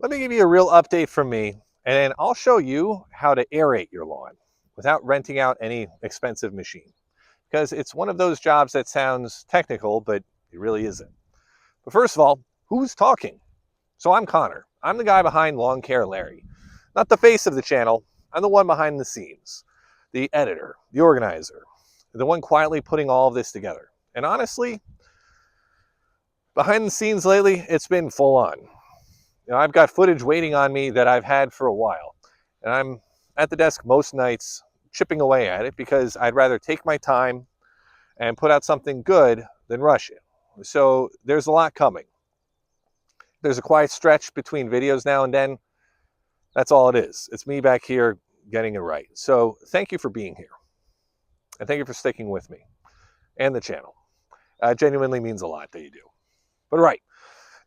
Let me give you a real update from me, and then I'll show you how to aerate your lawn without renting out any expensive machine. Because it's one of those jobs that sounds technical, but it really isn't. But first of all, who's talking? So I'm Connor. I'm the guy behind Lawn Care Larry. Not the face of the channel, I'm the one behind the scenes. The editor, the organizer, the one quietly putting all of this together. And honestly, behind the scenes lately, it's been full on. I've got footage waiting on me that I've had for a while, and I'm at the desk most nights chipping away at it because I'd rather take my time and put out something good than rush it. So there's a lot coming. There's a quiet stretch between videos now and then. That's all it is. It's me back here getting it right. So thank you for being here, and thank you for sticking with me and the channel. It genuinely means a lot that you do. But right,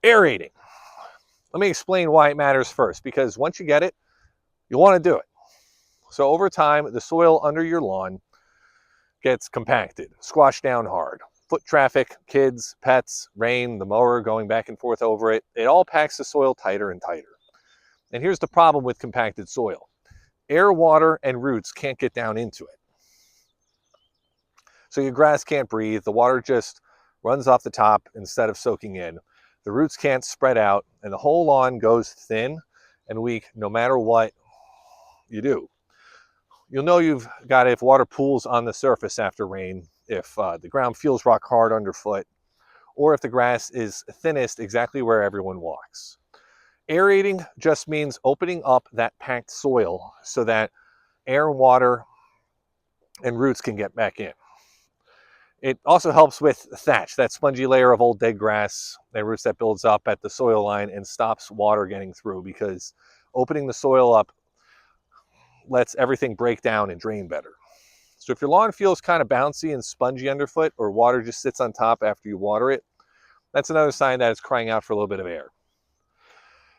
aerating. Let me explain why it matters first, because once you get it, you'll want to do it. So over time, the soil under your lawn gets compacted, squashed down hard. Foot traffic, kids, pets, rain, the mower going back and forth over it, it all packs the soil tighter and tighter. And here's the problem with compacted soil. Air, water, and roots can't get down into it. So your grass can't breathe, the water just runs off the top instead of soaking in. The roots can't spread out, and the whole lawn goes thin and weak no matter what you do. You'll know you've got it if water pools on the surface after rain, if the ground feels rock hard underfoot, or if the grass is thinnest exactly where everyone walks. Aerating just means opening up that packed soil so that air, water, and roots can get back in. It also helps with thatch, that spongy layer of old dead grass and roots that builds up at the soil line and stops water getting through, because opening the soil up lets everything break down and drain better. So if your lawn feels kind of bouncy and spongy underfoot, or water just sits on top after you water it, that's another sign that it's crying out for a little bit of air.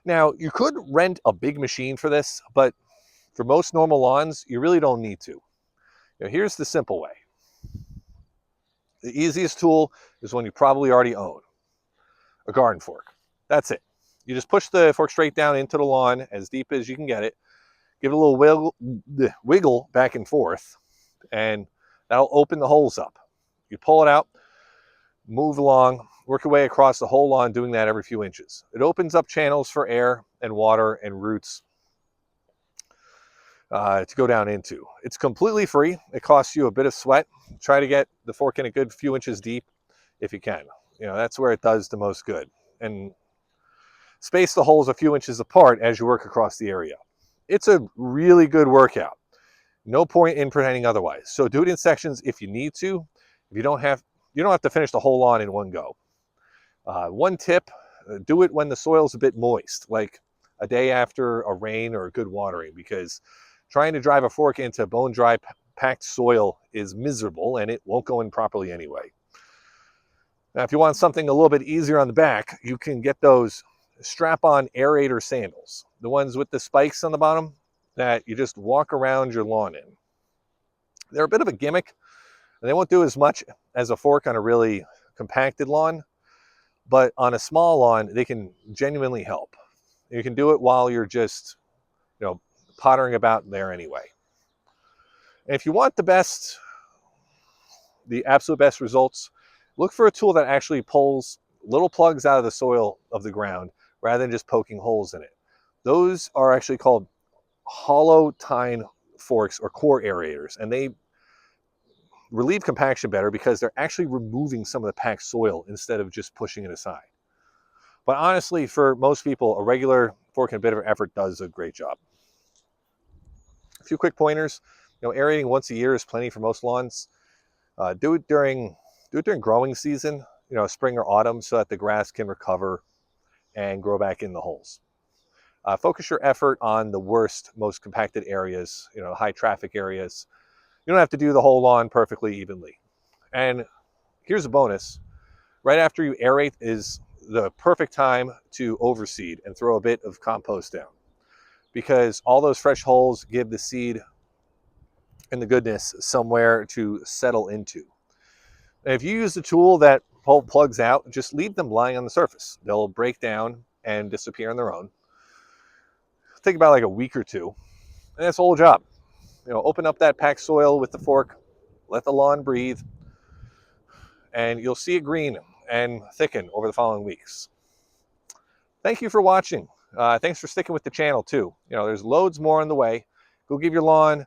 Now, you could rent a big machine for this, but for most normal lawns, you really don't need to. Here's the simple way. The easiest tool is one you probably already own, a garden fork. That's it. You just push the fork straight down into the lawn as deep as you can get it, give it a little wiggle back and forth, and that'll open the holes up. You pull it out, move along, work your way across the whole lawn, doing that every few inches. It opens up channels for air and water and roots to go down into. It's completely free. It costs you a bit of sweat. Try to get the fork in a good few inches deep if you can. That's where it does the most good. And space the holes a few inches apart as you work across the area. It's a really good workout. No point in pretending otherwise. So do it in sections if you need to. If you don't have to finish the whole lawn in one go. One tip, do it when the soil's a bit moist, like a day after a rain or a good watering, because trying to drive a fork into bone dry packed soil is miserable and it won't go in properly anyway. Now, if you want something a little bit easier on the back, you can get those strap-on aerator sandals, the ones with the spikes on the bottom that you just walk around your lawn in. They're a bit of a gimmick, and they won't do as much as a fork on a really compacted lawn, but on a small lawn, they can genuinely help. You can do it while you're just, pottering about there anyway. And if you want the absolute best results, look for a tool that actually pulls little plugs out of the soil of the ground rather than just poking holes in it. Those are actually called hollow tine forks or core aerators, and they relieve compaction better because they're actually removing some of the packed soil instead of just pushing it aside. But honestly, for most people, a regular fork and a bit of effort does a great job. A few quick pointers. Aerating once a year is plenty for most lawns. Do it during growing season, spring or autumn, so that the grass can recover and grow back in the holes. Focus your effort on the worst, most compacted areas, high traffic areas. You don't have to do the whole lawn perfectly evenly. And here's a bonus. Right after you aerate is the perfect time to overseed and throw a bit of compost down, because all those fresh holes give the seed and the goodness somewhere to settle into. And if you use the tool that plugs out, just leave them lying on the surface. They'll break down and disappear on their own. Take about like a week or two, and that's the whole job. Open up that packed soil with the fork, let the lawn breathe, and you'll see it green and thicken over the following weeks. Thank you for watching. Thanks for sticking with the channel too. There's loads more on the way. Go give your lawn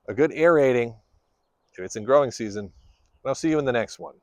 a good aerating if it's in growing season. And I'll see you in the next one.